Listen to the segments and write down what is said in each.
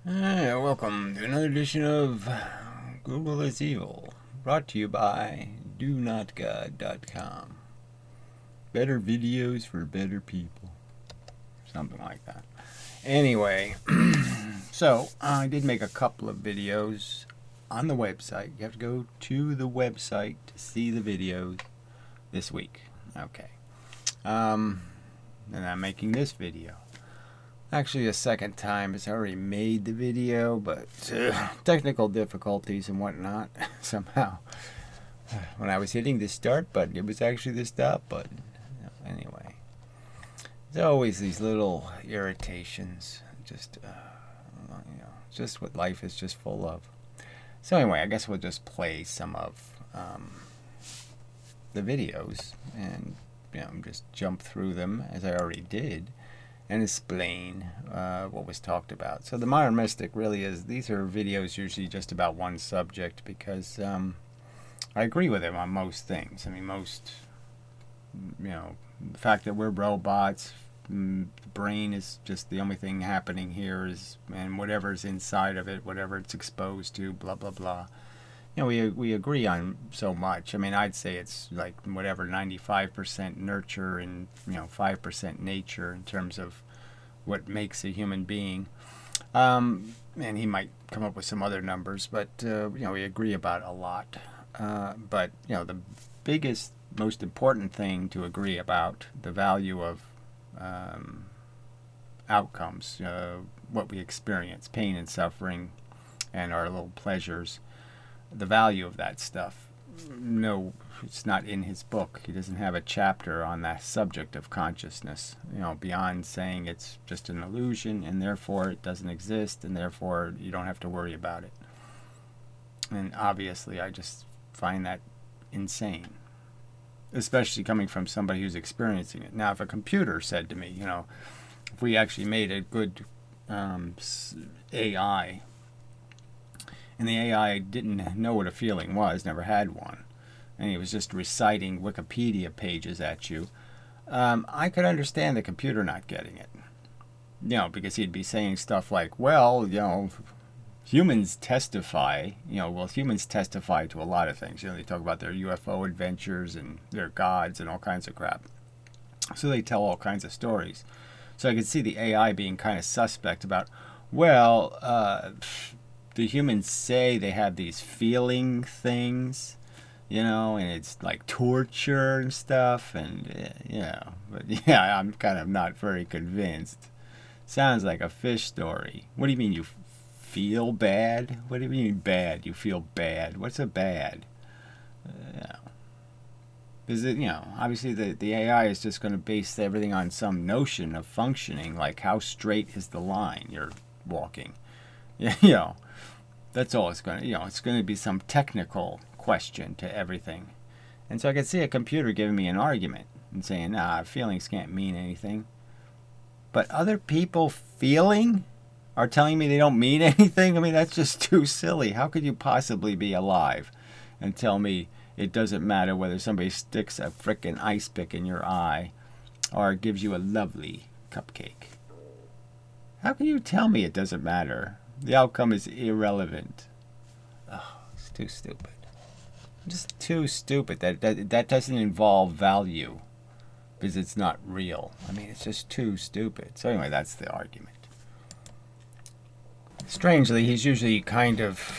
Hi, welcome to another edition of Google is Evil, brought to you by DoNotGod.com. Better videos for better people. Something like that. Anyway, so I did make a couple of videos on the website. You have to go to the website to see the videos this week. Okay. And I'm making this video. Actually, a second time. It's already made the video, but technical difficulties and whatnot. Somehow, when I was hitting the start button, it was actually the stop button. Anyway, there's always these little irritations. Just, just what life is just full of. So anyway, I guess we'll just play some of the videos and just jump through them as I already did, and explain what was talked about. So the Modern Mystic really is, these are videos usually just about one subject because I agree with him on most things. I mean, the fact that we're robots, the brain is just the only thing happening here, and whatever's inside of it, whatever it's exposed to, blah, blah, blah. We agree on so much. I mean, I'd say it's like whatever 95% nurture and 5% nature in terms of what makes a human being. And he might come up with some other numbers, but we agree about a lot. But the biggest, most important thing to agree about, the value of outcomes, what we experience, pain and suffering, and our little pleasures. The value of that stuff, no, it's not in his book. He doesn't have a chapter on that subject of consciousness, beyond saying it's just an illusion and therefore it doesn't exist and therefore you don't have to worry about it. And obviously I just find that insane, especially coming from somebody who's experiencing it. Now, if a computer said to me, if we actually made a good AI, and the AI didn't know what a feeling was, never had one, and he was just reciting Wikipedia pages at you, I could understand the computer not getting it. Because he'd be saying stuff like, well, humans testify, humans testify to a lot of things. They talk about their UFO adventures and their gods and all kinds of crap. So they tell all kinds of stories. So I could see the AI being kind of suspect about, well, the humans say they have these feeling things, and it's like torture and stuff, and but yeah, I'm kind of not very convinced. Sounds like a fish story. What do you mean you feel bad? What do you mean bad? You feel bad? What's a bad? Because obviously the AI is just going to base everything on some notion of functioning, like how straight is the line you're walking. That's all it's going to, it's going to be some technical question to everything. And so I could see a computer giving me an argument and saying, nah, feelings can't mean anything. But other people feeling are telling me they don't mean anything? I mean, that's just too silly. How could you possibly be alive and tell me it doesn't matter whether somebody sticks a frickin' ice pick in your eye or gives you a lovely cupcake? How can you tell me it doesn't matter? The outcome is irrelevant. Oh, it's too stupid. Just too stupid. That doesn't involve value because it's not real. I mean, it's just too stupid. So anyway, that's the argument. Strangely, he's usually kind of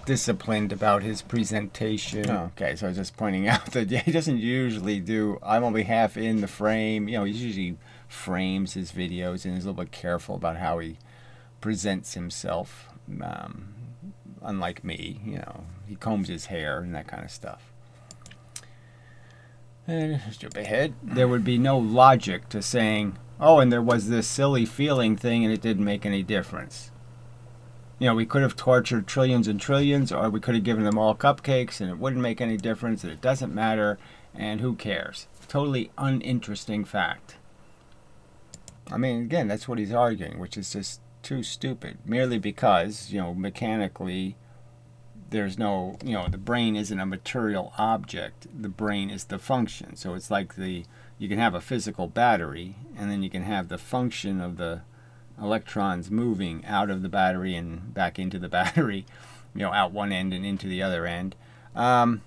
disciplined about his presentation. Oh, okay, so I was just pointing out that he doesn't usually do, I'm only half in the frame. He usually frames his videos and is a little bit careful about how he presents himself, unlike me. He combs his hair and that kind of stuff. And jump ahead. There would be no logic to saying, oh, and there was this silly feeling thing and it didn't make any difference. We could have tortured trillions and trillions, or we could have given them all cupcakes and it wouldn't make any difference, and it doesn't matter, and who cares? Totally uninteresting fact. I mean, again, that's what he's arguing, which is just too stupid. Merely because, mechanically, there's no, the brain isn't a material object. The brain is the function. So it's like you can have a physical battery, and then you can have the function of the electrons moving out of the battery and back into the battery, out one end and into the other end. And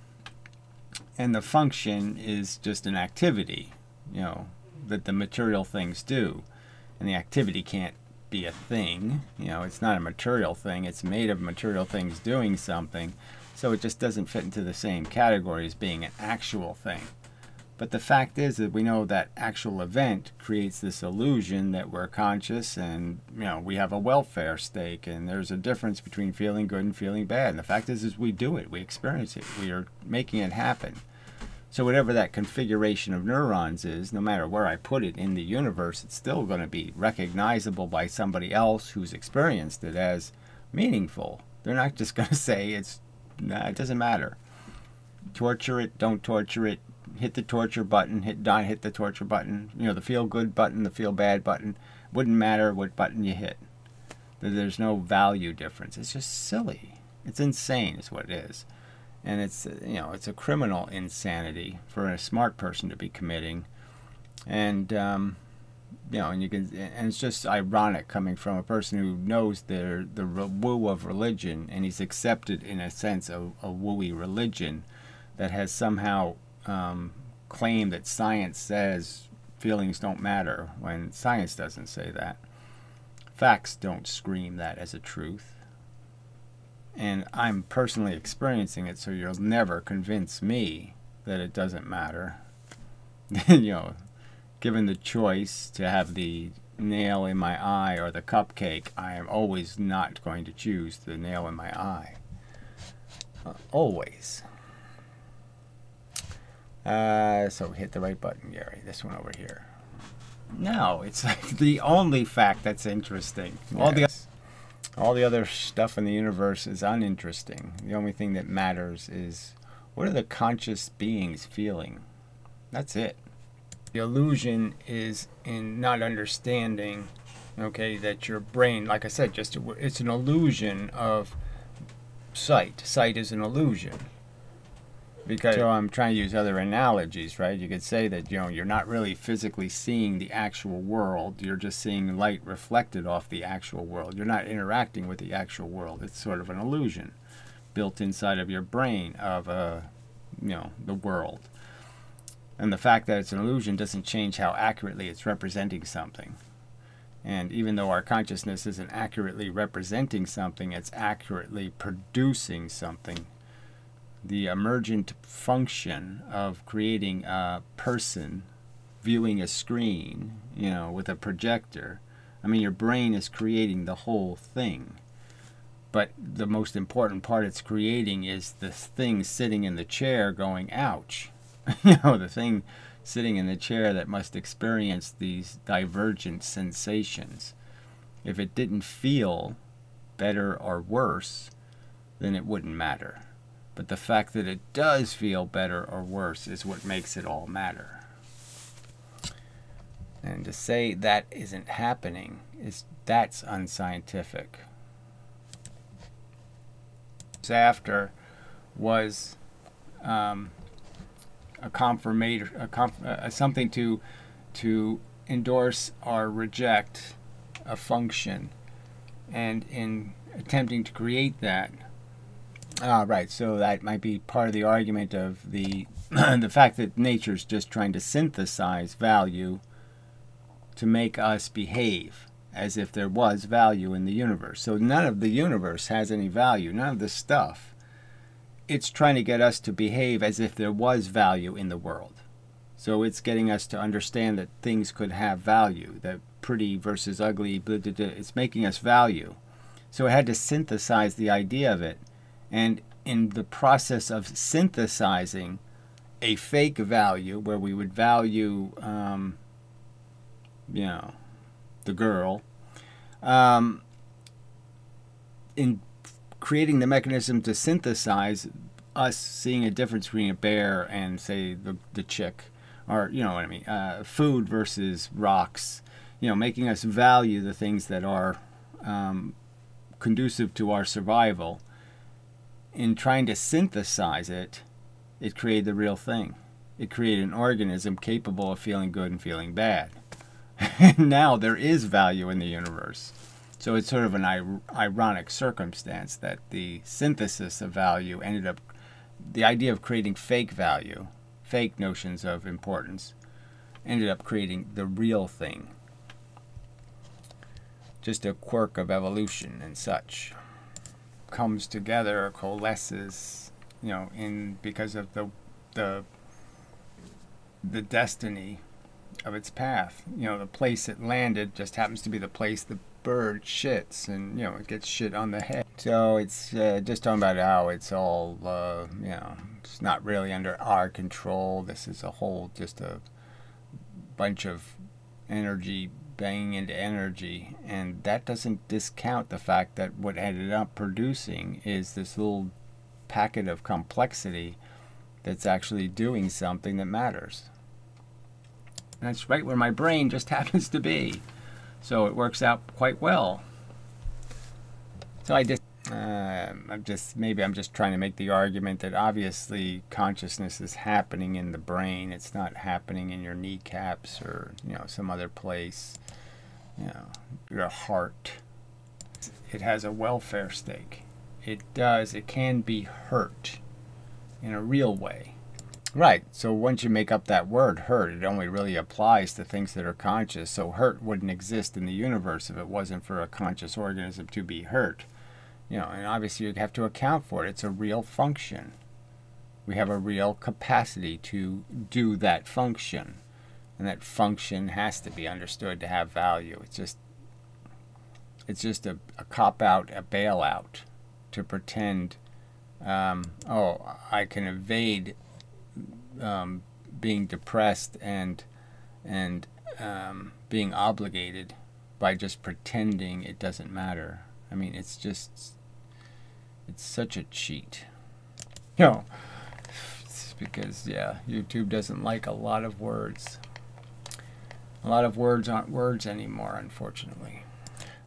the function is just an activity, that the material things do. And the activity can't be a thing. It's not a material thing. It's made of material things doing something. So it just doesn't fit into the same category as being an actual thing. But the fact is that we know that actual event creates this illusion that we're conscious and, we have a welfare stake, and there's a difference between feeling good and feeling bad. And the fact is we do it. We experience it. We are making it happen. So whatever that configuration of neurons is, no matter where I put it in the universe, it's still going to be recognizable by somebody else who's experienced it as meaningful. They're not just going to say it doesn't matter. Torture it, don't torture it. Hit the torture button, not hit the torture button. The feel good button, the feel bad button. Wouldn't matter what button you hit. There's no value difference. It's just silly. It's insane is what it is. And it's it's a criminal insanity for a smart person to be committing. And and it's just ironic coming from a person who knows the woo of religion, and he's accepted in a sense a wooey religion that has somehow claimed that science says feelings don't matter when science doesn't say that. Facts don't scream that as a truth. And I'm personally experiencing it, so you'll never convince me that it doesn't matter. Given the choice to have the nail in my eye or the cupcake, I am always not going to choose the nail in my eye. Always. So hit the right button, Gary. This one over here. No, it's like the only fact that's interesting. Yes. All the other stuff in the universe is uninteresting. The only thing that matters is what are the conscious beings feeling? That's it. The illusion is in not understanding, that your brain, like I said, it's an illusion of sight. Sight is an illusion. Because I'm trying to use other analogies, right? You could say that you're not really physically seeing the actual world. You're just seeing light reflected off the actual world. You're not interacting with the actual world. It's sort of an illusion built inside of your brain of the world. And the fact that it's an illusion doesn't change how accurately it's representing something. And even though our consciousness isn't accurately representing something, it's accurately producing something. The emergent function of creating a person viewing a screen, with a projector. I mean, your brain is creating the whole thing. But the most important part it's creating is the thing sitting in the chair going, ouch. The thing sitting in the chair that must experience these divergent sensations. If it didn't feel better or worse, then it wouldn't matter. But the fact that it does feel better or worse is what makes it all matter. And to say that isn't happening, that's unscientific. After was a confirmation, something to endorse or reject a function. And in attempting to create that, right, so that might be part of the argument of the the fact that nature's just trying to synthesize value to make us behave as if there was value in the universe. So none of the universe has any value, none of the stuff. It's trying to get us to behave as if there was value in the world. So it's getting us to understand that things could have value, that pretty versus ugly, blah, blah, blah. It's making us value. So it had to synthesize the idea of it. And in the process of synthesizing a fake value, where we would value, the girl, in creating the mechanism to synthesize us seeing a difference between a bear and, say, the chick, or, you know what I mean, food versus rocks, making us value the things that are conducive to our survival. In trying to synthesize it, it created the real thing. It created an organism capable of feeling good and feeling bad. And now there is value in the universe. So it's sort of an ironic circumstance that the synthesis of value ended up, the idea of creating fake value, fake notions of importance, ended up creating the real thing. Just a quirk of evolution and such. Comes together, coalesces, you know, because of the destiny of its path. You know, the place it landed just happens to be the place the bird shits, and you know, it gets shit on the head. So it's just talking about how it's all you know, it's not really under our control. This is a whole, just a bunch of energy banging into energy, and that doesn't discount the fact that what ended up producing is this little packet of complexity that's actually doing something that matters. And that's right where my brain just happens to be. So it works out quite well. So maybe I'm just trying to make the argument that obviously consciousness is happening in the brain. It's not happening in your kneecaps or, you know, some other place. You know, your heart. It has a welfare stake. It can be hurt in a real way. Right, so once you make up that word, hurt, it only really applies to things that are conscious. So hurt wouldn't exist in the universe if it wasn't for a conscious organism to be hurt. You know, and obviously you have to account for it. It's a real function. We have a real capacity to do that function. And that function has to be understood to have value. It's just a cop-out, a bailout to pretend, oh, I can evade being depressed and being obligated by just pretending it doesn't matter. I mean, it's such a cheat. You know, it's because, yeah, YouTube doesn't like a lot of words. A lot of words aren't words anymore, unfortunately.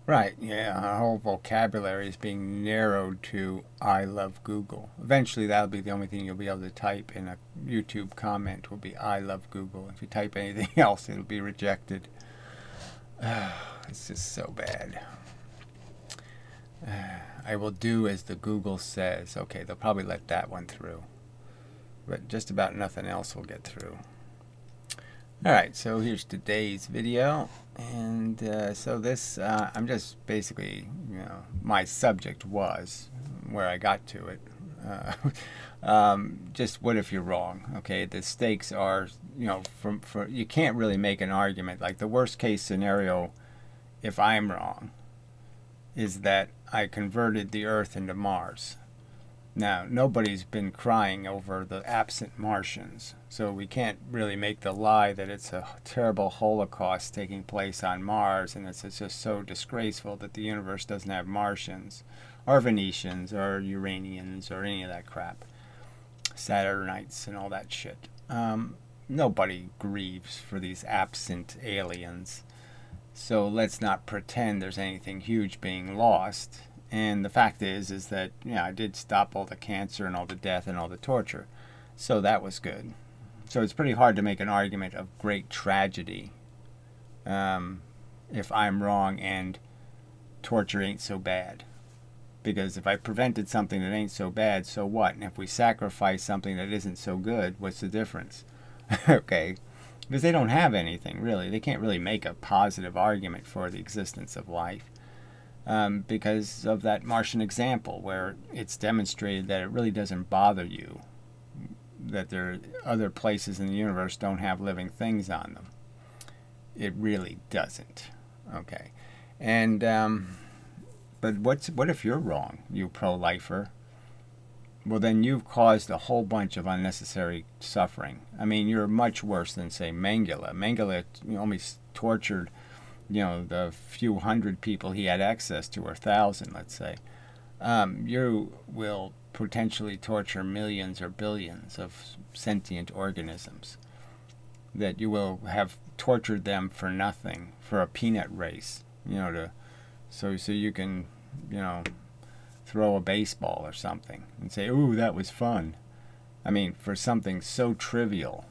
Right, yeah, our whole vocabulary is being narrowed to I love Google. Eventually that'll be the only thing you'll be able to type in a YouTube comment will be I love Google. If you type anything else, it'll be rejected. It's just so bad. I will do as the Google says. Okay, they'll probably let that one through. But just about nothing else will get through. Alright, so here's today's video, and so this, I'm just basically, you know, my subject was, where I got to it, just what if you're wrong, okay? The stakes are, you know, you can't really make an argument, like the worst case scenario, if I'm wrong, is that I converted the Earth into Mars. Now, nobody's been crying over the absent Martians, so we can't really make the lie that it's a terrible holocaust taking place on Mars, and it's just so disgraceful that the universe doesn't have Martians, or Venetians, or Uranians, or any of that crap. Saturnites and all that shit. Nobody grieves for these absent aliens, so let's not pretend there's anything huge being lost. And the fact is that, yeah, I did stop all the cancer and all the death and all the torture. So that was good. So it's pretty hard to make an argument of great tragedy if I'm wrong and torture ain't so bad. Because if I prevented something that ain't so bad, so what? And if we sacrifice something that isn't so good, what's the difference? Okay. Because they don't have anything, really. They can't really make a positive argument for the existence of life. Because of that Martian example where it's demonstrated that it really doesn't bother you that there are other places in the universe don't have living things on them. It really doesn't. Okay. And but what if you're wrong, you pro-lifer? Well, then you've caused a whole bunch of unnecessary suffering. I mean, you're much worse than, say, Mengele. Mengele only tortured, you know, the few hundred people he had access to, or 1,000, let's say. You will potentially torture millions or billions of sentient organisms. That you will have tortured them for nothing, for a peanut race, you know, so you can, you know, throw a baseball or something and say, ooh, that was fun. I mean, for something so trivial.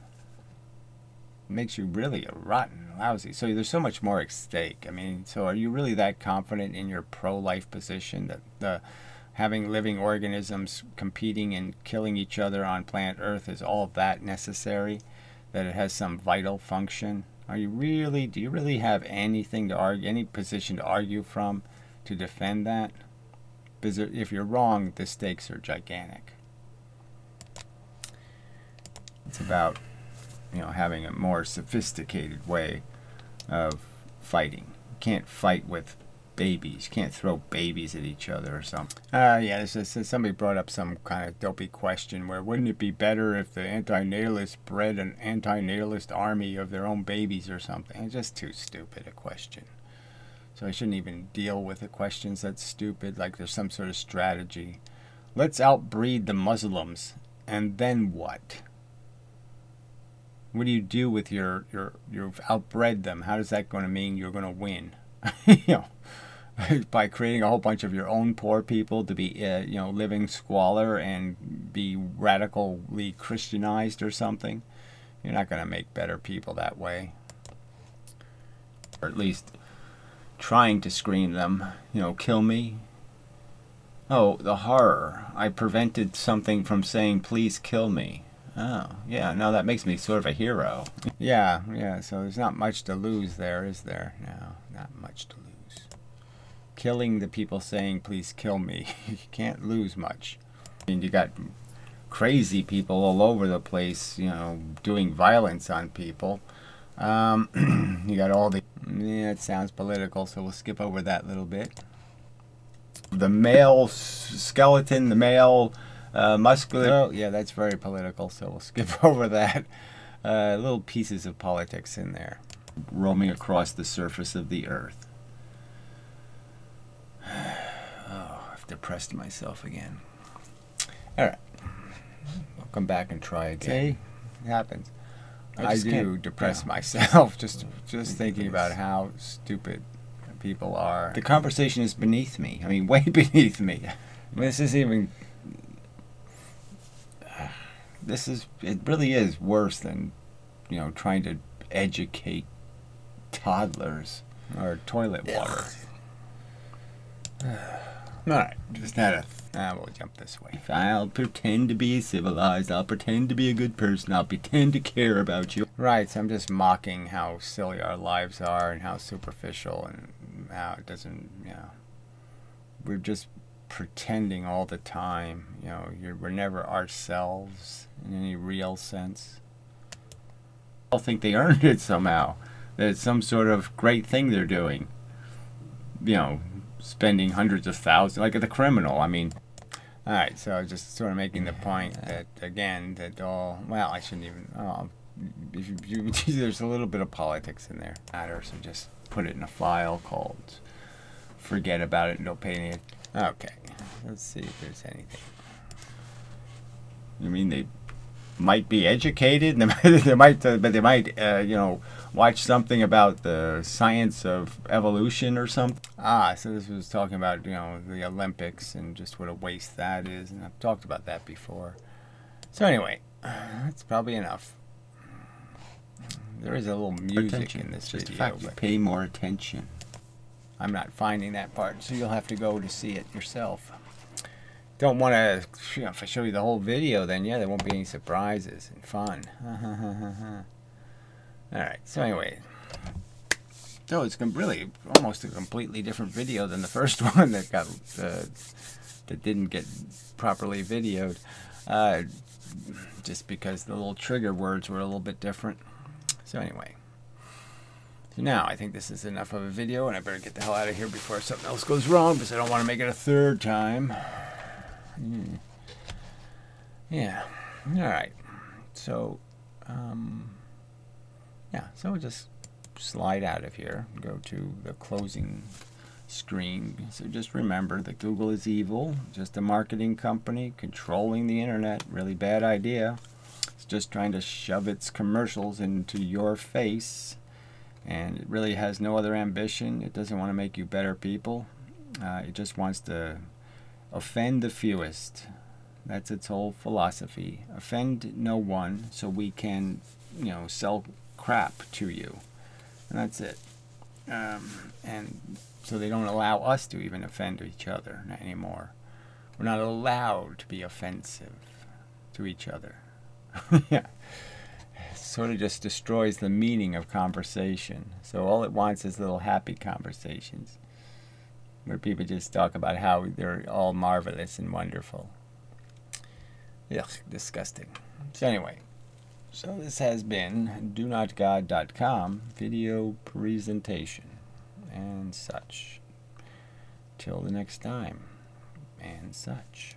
makes you really rotten, lousy. So there's so much more at stake. I mean, so are you really that confident in your pro-life position that the having living organisms competing and killing each other on planet Earth is all that necessary? That it has some vital function? Do you really have anything to argue, any position to argue from to defend that? Because if you're wrong, the stakes are gigantic. It's about, having a more sophisticated way of fighting. You can't fight with babies. You can't throw babies at each other or something. Yeah, somebody brought up some kind of dopey question where wouldn't it be better if the anti-natalists bred an anti-natalist army of their own babies or something? It's just too stupid a question. So I shouldn't even deal with the questions that's stupid, like there's some sort of strategy. Let's outbreed the Muslims, and then what? What do you do with you've outbred them? How is that going to mean you're going to win? By creating a whole bunch of your own poor people to be, living squalor and be radically Christianized or something. You're not going to make better people that way. Or at least trying to scream them, kill me. Oh, the horror. I prevented something from saying, please kill me. Oh, yeah, no, that makes me sort of a hero. Yeah, so there's not much to lose there, is there? No, not much to lose. Killing the people saying, please kill me. You can't lose much. I mean, you got crazy people all over the place, doing violence on people. You got all the... Yeah, it sounds political, so we'll skip over that little bit. The male skeleton, the male muscular... Oh, yeah, that's very political, so we'll skip over that. Little pieces of politics in there. Roaming across the surface of the earth. Oh, I've depressed myself again. Alright. I'll come back and try again. See? It happens. I do depress myself just thinking about how stupid people are. The conversation is beneath me. I mean, way beneath me. I mean, it really is worse than, trying to educate toddlers or toilet water. Alright, just had we'll jump this way. I'll pretend to be civilized, I'll pretend to be a good person, I'll pretend to care about you. Right, so I'm just mocking how silly our lives are and how superficial and how it doesn't, we're just pretending all the time, we're never ourselves in any real sense. I think they earned it somehow, that it's some sort of great thing they're doing, spending hundreds of thousands, like the criminal. I mean, all right. So just sort of making the point that again, that well, I shouldn't even. There's a little bit of politics in there. So just put it in a file called "Forget about it and don't pay any." Okay, let's see if there's anything. You mean they might be educated? They might, watch something about the science of evolution or something. So this was talking about, the Olympics and just what a waste that is, and I've talked about that before. So anyway, that's probably enough. There is a little music in this video. Just the fact you pay more attention. I'm not finding that part, so you'll have to go to see it yourself. Don't want to, if I show you the whole video, then yeah, there won't be any surprises and fun. Alright, so anyway. So it's really almost a completely different video than the first one that got, that didn't get properly videoed. Just because the little trigger words were a little bit different. So anyway. So now I think this is enough of a video, and I better get the hell out of here before something else goes wrong, because I don't want to make it a third time. Yeah. Alright. So, yeah, so we'll just slide out of here and go to the closing screen. So just remember that Google is evil, just a marketing company controlling the internet. Really bad idea. It's just trying to shove its commercials into your face, and it really has no other ambition. It doesn't want to make you better people. It just wants to offend the fewest. That's its whole philosophy. Offend no one so we can, sell crap to you. And that's it. And so they don't allow us to even offend each other anymore. We're not allowed to be offensive to each other. Yeah. It sort of just destroys the meaning of conversation. So all it wants is little happy conversations where people just talk about how they're all marvelous and wonderful. Ugh, disgusting. So anyway, so this has been DoNotGod.com video presentation and such. Till the next time and such.